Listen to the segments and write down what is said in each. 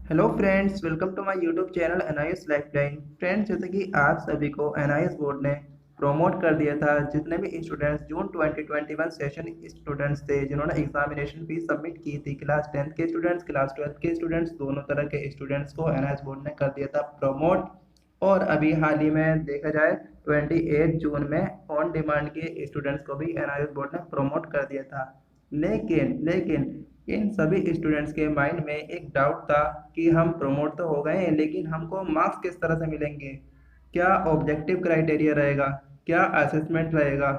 Hello friends, welcome to my YouTube channel NIS lifeline. Friends, जैसे कि आप सभी को एनआईएस बोर्ड ने प्रमोट कर दिया था। जितने भी स्टूडेंट्स जून 2021 सेशन स्टूडेंट्स थे जिन्होंने एग्जामिनेशन फीस सबमिट की थी, क्लास 10 के स्टूडेंट्स, क्लास 12 के स्टूडेंट्स, दोनों तरह के स्टूडेंट्स को एनआईएस बोर्ड ने कर दिया था प्रमोट। और अभी हाल ही में देखा जाए 28 जून में ऑन डिमांड के स्टूडेंट्स को भी एनआईएस बोर्ड ने प्रमोट कर दिया था। लेकिन लेकिन इन सभी स्टूडेंट्स के माइंड में एक डाउट था कि हम प्रमोट तो हो गए हैं, लेकिन हमको मार्क्स किस तरह से मिलेंगे, क्या ऑब्जेक्टिव क्राइटेरिया रहेगा, क्या असेसमेंट रहेगा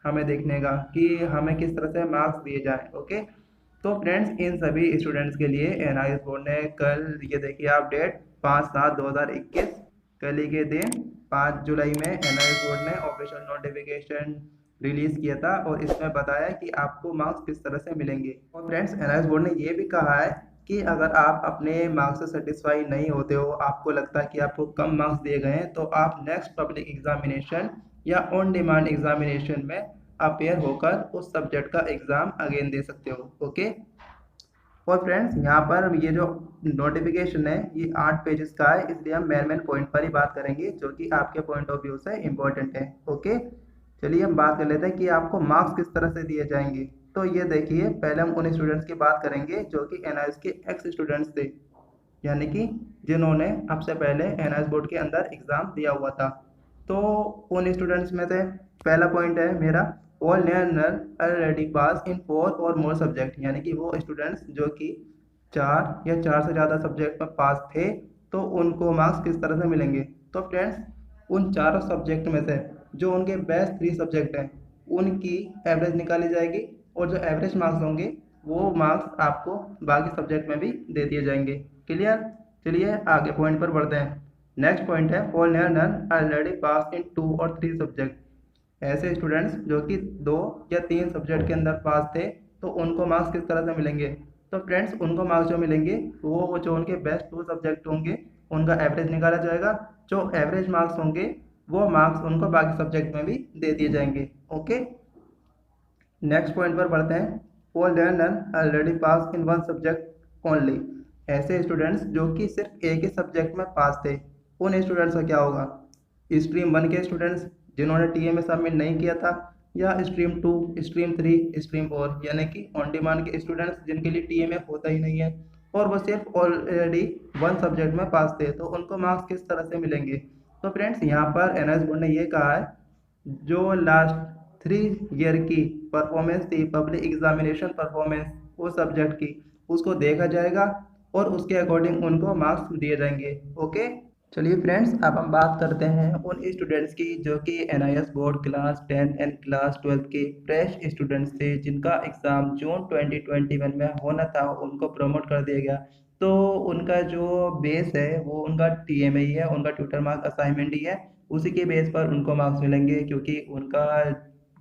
हमें देखने का कि हमें किस तरह से मार्क्स दिए जाएं। ओके, तो फ्रेंड्स, इन सभी स्टूडेंट्स के लिए एनआईएस बोर्ड ने कल, ये देखिए आप डेट 5/7/2021, कल ही के दिन 5 जुलाई में एनआईएस बोर्ड ने ऑफिशियल नोटिफिकेशन रिलीज किया था और इसमें बताया कि आपको मार्क्स किस तरह से मिलेंगे। और फ्रेंड्स, एनआईएस बोर्ड ने ये भी कहा है कि अगर आप अपने मार्क्स से सेटिस्फाई नहीं होते हो, आपको लगता है कि आपको कम मार्क्स दिए गए हैं, तो आप नेक्स्ट पब्लिक एग्जामिनेशन या ऑन डिमांड एग्जामिनेशन में अपेयर होकर उस सब्जेक्ट का एग्जाम अगेन दे सकते हो। ओके, और फ्रेंड्स, यहाँ पर ये जो नोटिफिकेशन है ये 8 पेजेस का है, इसलिए हम मेन मेन पॉइंट पर ही बात करेंगे जो कि आपके पॉइंट ऑफ व्यू से इम्पोर्टेंट है। ओके, चलिए हम बात कर लेते हैं कि आपको मार्क्स किस तरह से दिए जाएंगे। तो ये देखिए, पहले हम उन स्टूडेंट्स की बात करेंगे जो कि एनआईएस के एक्स स्टूडेंट्स थे, यानी कि जिन्होंने अब से पहले एनआईएस बोर्ड के अंदर एग्जाम दिया हुआ था। तो उन स्टूडेंट्स में से पहला पॉइंट है मेरा, ऑल लर्नर ऑलरेडी पास इन 4 और मोर सब्जेक्ट, यानी कि वो स्टूडेंट्स जो कि 4 या 4 से ज़्यादा सब्जेक्ट में पास थे, तो उनको मार्क्स किस तरह से मिलेंगे। तो फ्रेंड्स, उन चारों सब्जेक्ट में से जो उनके बेस्ट 3 सब्जेक्ट हैं उनकी एवरेज निकाली जाएगी, और जो एवरेज मार्क्स होंगे वो मार्क्स आपको बाकी सब्जेक्ट में भी दे दिए जाएंगे। क्लियर? चलिए आगे पॉइंट पर बढ़ते हैं। नेक्स्ट पॉइंट है, फॉर लर्नर ऑलरेडी पास इन 2 और 3 सब्जेक्ट, ऐसे स्टूडेंट्स जो कि 2 या 3 सब्जेक्ट के अंदर पास थे, तो उनको मार्क्स किस तरह से मिलेंगे। तो फ्रेंड्स, उनको मार्क्स जो मिलेंगे वो जो उनके बेस्ट 2 सब्जेक्ट होंगे उनका एवरेज निकाला जाएगा, जो एवरेज मार्क्स होंगे वो मार्क्स उनको बाकी सब्जेक्ट में भी दे दिए जाएंगे। ओके, नेक्स्ट पॉइंट पर बढ़ते हैं, for learner already pass in 1 subject only, ऐसे स्टूडेंट्स जो कि सिर्फ एक ही सब्जेक्ट में पास थे, उन स्टूडेंट्स का क्या होगा। स्ट्रीम 1 के स्टूडेंट्स जिन्होंने टीएमए सबमिट नहीं किया था, या स्ट्रीम 2, स्ट्रीम 3, स्ट्रीम 4, यानी कि ऑन डिमांड के स्टूडेंट्स जिनके लिए टीएमए होता ही नहीं है और वो सिर्फ ऑलरेडी 1 सब्जेक्ट में पास थे, तो उनको मार्क्स किस तरह से मिलेंगे। तो फ्रेंड्स, यहाँ पर एनएस बोर्ड ने ये कहा है, जो लास्ट 3 ईयर की परफॉर्मेंस थी, पब्लिक एग्जामिनेशन परफॉर्मेंस उस सब्जेक्ट की, उसको देखा जाएगा और उसके अकॉर्डिंग उनको मार्क्स दिए जाएंगे। ओके, चलिए फ्रेंड्स, अब हम बात करते हैं उन स्टूडेंट्स की जो कि NIS board class 10 and class 12 के फ्रेश स्टूडेंट्स थे, जिनका एग्ज़ाम जून 2021 में होना था, उनको प्रमोट कर दिया गया। तो उनका जो बेस है वो उनका टीएमए ही है, उनका ट्यूटर मार्क असाइनमेंट ही है, उसी के बेस पर उनको मार्क्स मिलेंगे, क्योंकि उनका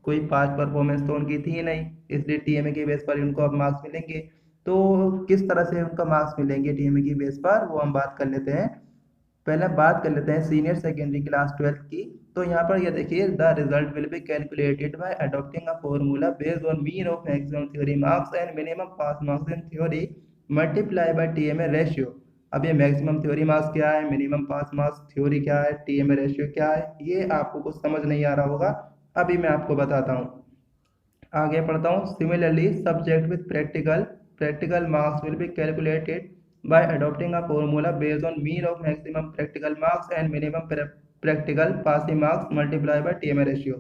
कोई पास परफॉर्मेंस तो उनकी थी ही नहीं, इसलिए टीएमए के बेस पर ही उनको अब मार्क्स मिलेंगे। तो किस तरह से उनका मार्क्स मिलेंगे टीएमए की बेस पर, वो हम बात कर लेते हैं। पहले बात कर लेते हैं सीनियर सेकेंडरी क्लास 12 की। तो यहाँ पर ये देखिए, the result will be calculated by adopting a formula based on mean of maximum theory marks and minimum pass marks in theory multiply by TMA ratio. अब ये मैक्सिमम थ्योरी मार्क्स क्या है, मिनिमम पास मार्क्स थ्योरी क्या है, TMA ratio क्या है, ये आपको कुछ समझ नहीं आ रहा होगा, अभी मैं आपको बताता हूँ। आगे पढ़ता हूँ। Similarly subject with practical practical marks will be calculated by adopting a formula based on mean of maximum practical marks and minimum practical passing marks multiplied by TMA ratio।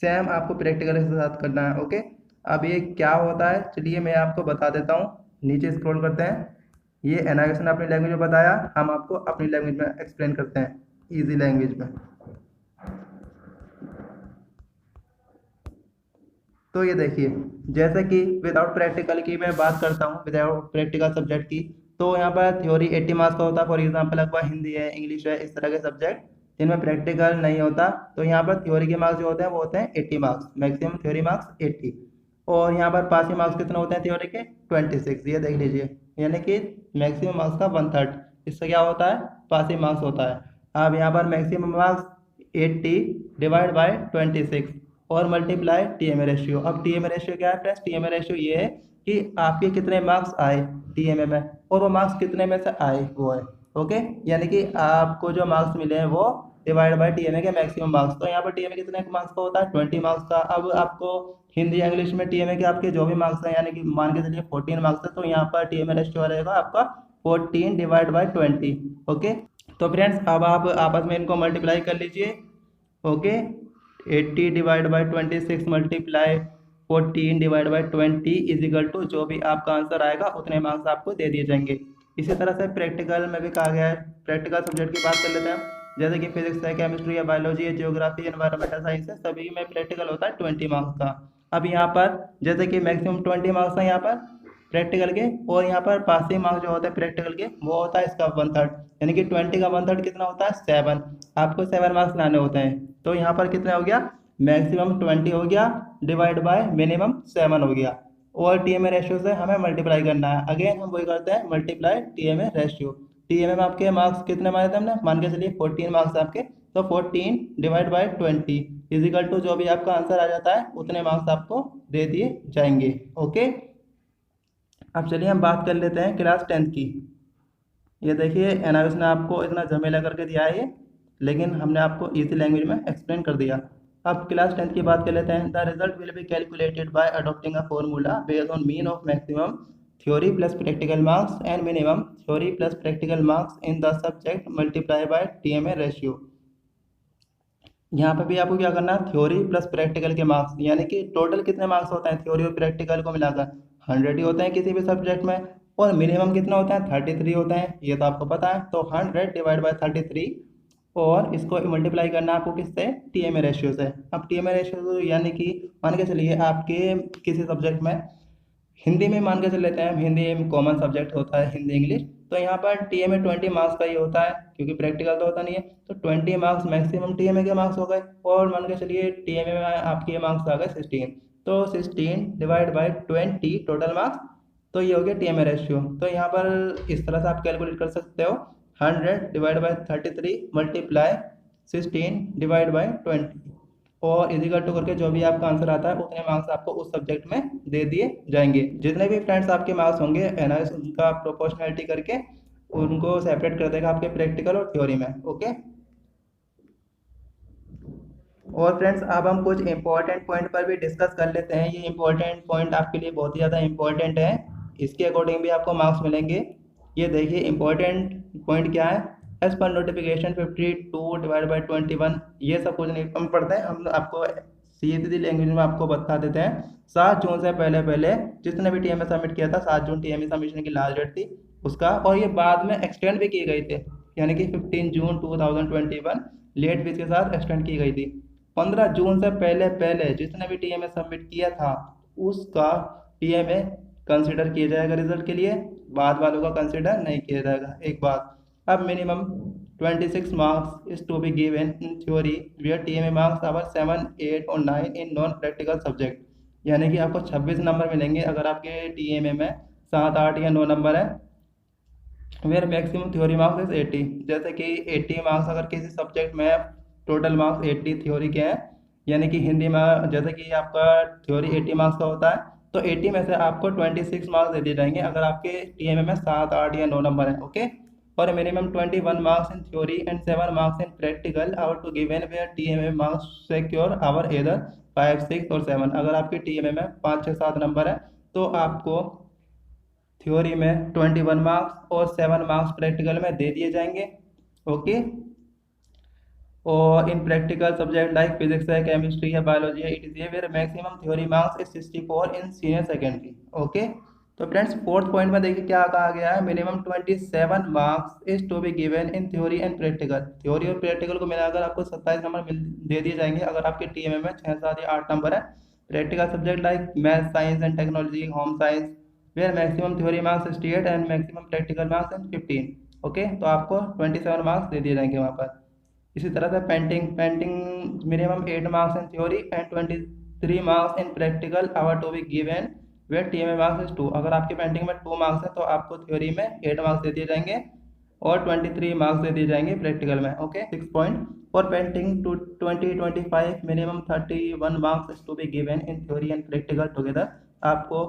Same आपको प्रैक्टिकल के साथ करना है। Okay, अब ये क्या होता है, चलिए मैं आपको बता देता हूँ। नीचे स्क्रॉल करते हैं, ये एनालिसिस ने अपनी लैंग्वेज में बताया, हम आपको अपनी लैंग्वेज में एक्सप्लेन करते हैं, इजी लैंग्वेज में। तो ये देखिए, जैसे कि विदाउट प्रैक्टिकल की मैं बात करता हूँ, विदाउट प्रैक्टिकल सब्जेक्ट की, तो यहाँ पर थ्योरी 80 मार्क्स का होता है। फॉर एग्जांपल अगर हिंदी है, इंग्लिश है, इस तरह के सब्जेक्ट जिनमें प्रैक्टिकल नहीं होता, तो यहाँ पर थ्योरी के मार्क्स जो होते हैं वो होते हैं 80 मार्क्स, मैक्सिमम थ्योरी मार्क्स 80। और यहाँ पर पासिंग मार्क्स कितने होते हैं थ्योरी के, 26, ये देख लीजिए, यानी कि मैक्सिमम मार्क्स का 1/3 इससे क्या होता है, पासिंग मार्क्स होता है। अब यहाँ पर मैक्सिमम मार्क्स 80 डिवाइड बाय 26 और मल्टीप्लाई टीएमए रेशियो। अब टीएमए रेशियो क्या है फ्रेंड्स, टीएमए रेशियो ये है कि आपके कितने मार्क्स आए टीएमए में और वो मार्क्स कितने में से आए वो है। ओके, यानी कि आपको जो मार्क्स मिले हैं वो डिवाइड बाय टीएमए के मैक्सिमम मार्क्स। तो यहाँ पर टीएमए कितने मार्क्स का होता है, 20 मार्क्स का। अब आपको हिंदी इंग्लिश में टीएमए के आपके जो भी मार्क्स हैं, यानी कि मान के चलिए 14 मार्क्स है, तो यहाँ पर टीएमए रेशियो रहेगा आपका 14 डिवाइड बाय 20। ओके, तो फ्रेंड्स अब आप आपस में इनको मल्टीप्लाई कर लीजिए। Okay, 80 divide by 26 multiply 14 divide by 20 is equal to जो भी आपका आंसर आएगा उतने मार्क्स आपको दे दिए जाएंगे। इसी तरह से प्रैक्टिकल में भी कहा गया है, प्रैक्टिकल सब्जेक्ट की बात कर लेते हैं। जैसे कि फिजिक्स है, केमिस्ट्री है, बायोलॉजी है, जियोग्राफी, एनवायरमेंटल साइंस है, सभी में प्रैक्टिकल होता है 20 मार्क्स का। अब यहाँ पर जैसे कि मैक्सिमम 20 मार्क्स है यहाँ पर प्रैक्टिकल के, और यहाँ पर पासिंग मार्क्स जो होते हैं प्रैक्टिकल के वो होता है इसका 1/3, यानी कि 20 का 1/3 कितना होता है 7। आपको 7 मार्क्स लाने होते हैं। तो यहाँ पर कितना हो गया, मैक्सिमम 20 हो गया डिवाइड बाय मिनिमम 7 हो गया, और टीएमए रेशियो से हमें मल्टीप्लाई करना है। अगेन हम वही करते हैं, मल्टीप्लाई टीएमए रेशियो। टीएमए में आपके मार्क्स कितने माने थे हमने, मान के चलिए 14 मार्क्स आपके, तो 14 डिवाइड बाय 20 इजिकल टू जो भी आपका आंसर आ जाता है उतने मार्क्स आपको दे दिए जाएंगे। ओके, अब चलिए हम बात कर लेते हैं क्लास 10 की। ये देखिए एनालिस ने आपको इतना झमेला करके दिया है ये, लेकिन हमने आपको इजी लैंग्वेज में एक्सप्लेन कर दिया। अब क्लास 10 की बात कर लेते हैं। The result will be calculated by adopting a formula based on mean of maximum theory plus practical marks and minimum theory plus practical marks in the subject multiply by TMA ratio. यहाँ पे भी आपको क्या करना है, theory plus practical के marks, यानी कि टोटल कितने मार्क्स होते हैं थ्योरी और प्रैक्टिकल को मिलाकर 100 ही होते हैं किसी भी सब्जेक्ट में, और मिनिमम कितना होता है 33 होते हैं, ये तो आपको पता है। तो 100 डिवाइड बाय 33, और इसको मल्टीप्लाई करना है आपको किससे, टीएमए रेशियो से। अब टीएमए रेशियो यानी कि मान के चलिए आपके किसी सब्जेक्ट में, हिंदी में मान के चल लेते हैं, हिंदी में कॉमन सब्जेक्ट होता है हिंदी इंग्लिश, तो यहाँ पर टीएमए 20 मार्क्स का ही होता है क्योंकि प्रैक्टिकल तो होता नहीं है। तो 20 मार्क्स मैक्सिमम टीएमए के मार्क्स हो गए, और मान के चलिए टीएमए में आपके मार्क्स आ गए 16, तो 16 डिवाइड बाय 20 टोटल मार्क्स, तो ये हो गया टीएमए रेशियो। तो यहाँ पर इस तरह से आप कैलकुलेट कर सकते हो, 100 divide by 33 multiply 16 divide by 20, और इजिकल टू करके जो भी आपका आंसर आता है उतने मार्क्स आपको उस सब्जेक्ट में दे दिए जाएंगे। जितने भी फ्रेंड्स आपके मार्क्स होंगे एनालिसिस उनका प्रोपोर्शनलिटी करके उनको सेपरेट कर देगा आपके प्रैक्टिकल और थ्योरी में। ओके, और फ्रेंड्स अब हम कुछ इंपॉर्टेंट पॉइंट पर भी डिस्कस कर लेते हैं। ये इंपॉर्टेंट पॉइंट आपके लिए बहुत ही ज़्यादा इंपॉर्टेंट है, इसके अकॉर्डिंग भी आपको मार्क्स मिलेंगे। ये देखिए इंपॉर्टेंट पॉइंट क्या है, as per notification 52 divide by 21, ये सब कुछ नहीं हम पढ़ते हैं, हम आपको सीधी लैंग्वेज में आपको बता देते हैं। 7 जून से पहले पहले जिसने भी टीएमए सबमिट किया था, 7 जून टीएमए सबमिशन की लास्ट डेट थी उसका, और ये बाद में एक्सटेंड भी किए गए थे, यानी कि 15 जून 2021 लेट फीस के साथ एक्सटेंड की गई थी। 15 जून से पहले पहले जिसने भी टीएमए सबमिट किया था उसका टीएमए कंसिडर किया जाएगा रिजल्ट के लिए, बाद वालों का कंसिडर नहीं किया जाएगा। एक बात, अब minimum 26 marks is to be given in theory where TMA marks are 7, 8 और 9 इन नॉन प्रैक्टिकल सब्जेक्ट, यानी कि आपको 26 नंबर मिलेंगे अगर आपके टीएमए में 7, 8 या 9 नंबर है। Where maximum theory marks is 80, जैसे कि 80 मार्क्स अगर किसी सब्जेक्ट में टोटल मार्क्स 80 थ्योरी के हैं, यानी कि हिंदी में जैसे कि आपका थ्योरी 80 मार्क्स का होता है, तो 80 में से आपको 26 मार्क्स दे दिए जाएंगे अगर आपके टीएमए में 7, 8 या 9 नंबर है। ओके, और minimum 21 marks in theory and 7 marks in practical our to given where TMA marks secure are either 5, 6 और 7। अगर आपके टीएमए में 5, 6, 7 नंबर है तो आपको थ्योरी में 21 मार्क्स और 7 मार्क्स प्रैक्टिकल में दे दिए जाएंगे। ओके, और in practical subject like physics है, केमिस्ट्री है, बायोलॉजी है, it is where maximum theory marks is 64 in senior secondary. Okay, तो फ्रेंड्स फोर्थ पॉइंट में देखिए क्या कहा गया है, minimum 27 marks is to be given in theory and practical. Theory और प्रैक्टिकल को मिलाकर आपको 27 नंबर दे दिए जाएंगे अगर आपके टीएमए में 6, 7 या 8 नंबर है। Practical subject like math, science and technology, home science, where maximum theory marks 68 and maximum practical marks and 15। Okay, तो आपको 27 मार्क्स दे दिए जाएंगे वहाँ पर। इसी तरह से painting minimum 8 marks in theory and 23 marks in practical our to be given where TMA marks is 2। अगर आपके पेंटिंग में 2 मार्क्स है तो आपको थ्योरी में 8 मार्क्स दे दिए जाएंगे और 23 मार्क्स दे दिए जाएंगे प्रैक्टिकल में। Okay, 6 point for painting to 2025 minimum 31 marks is to be given in theory and practical together. आपको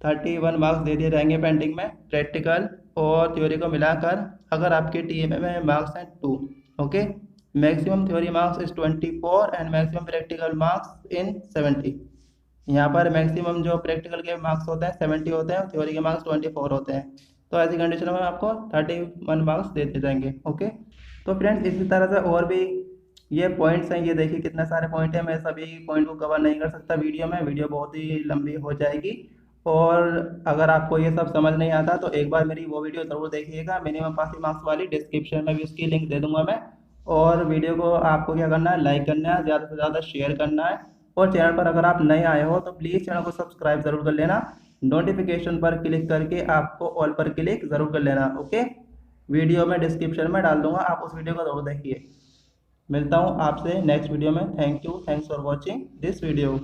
31 मार्क्स दे दिए जाएंगे पेंडिंग में, प्रैक्टिकल और थ्योरी को मिलाकर। अगर आपके टीएमए में मार्क्स हैं 2, okay. Maximum theory marks is 24 and maximum practical marks in 70। यहाँ पर मैक्सिमम जो प्रैक्टिकल के मार्क्स होते हैं 70 होते हैं, थ्योरी के मार्क्स 24 होते हैं। तो ऐसी कंडीशन में आपको 31 मार्क्स दे दिए जाएंगे, ओके। तो फ्रेंड्स इसी तरह से और भी ये पॉइंट्स हैं, ये देखिए कितने सारे पॉइंट हैं। मैं सभी पॉइंट को कवर नहीं कर सकता वीडियो में, वीडियो बहुत ही लंबी हो जाएगी। और अगर आपको ये सब समझ नहीं आता तो एक बार मेरी वो वीडियो ज़रूर देखिएगा, मिनिमम पासिंग मार्क्स वाली, डिस्क्रिप्शन में भी उसकी लिंक दे दूंगा मैं। और वीडियो को आपको क्या करना है, लाइक करना है, ज़्यादा से ज़्यादा शेयर करना है। और चैनल पर अगर आप नए आए हो तो प्लीज़ चैनल को सब्सक्राइब ज़रूर कर लेना, नोटिफिकेशन पर क्लिक करके आपको ऑल पर क्लिक ज़रूर कर लेना, ओके। वीडियो में डिस्क्रिप्शन में डाल दूंगा, आप उस वीडियो को ज़रूर देखिए। मिलता हूँ आपसे नेक्स्ट वीडियो में। Thank you, thanks for watching this video.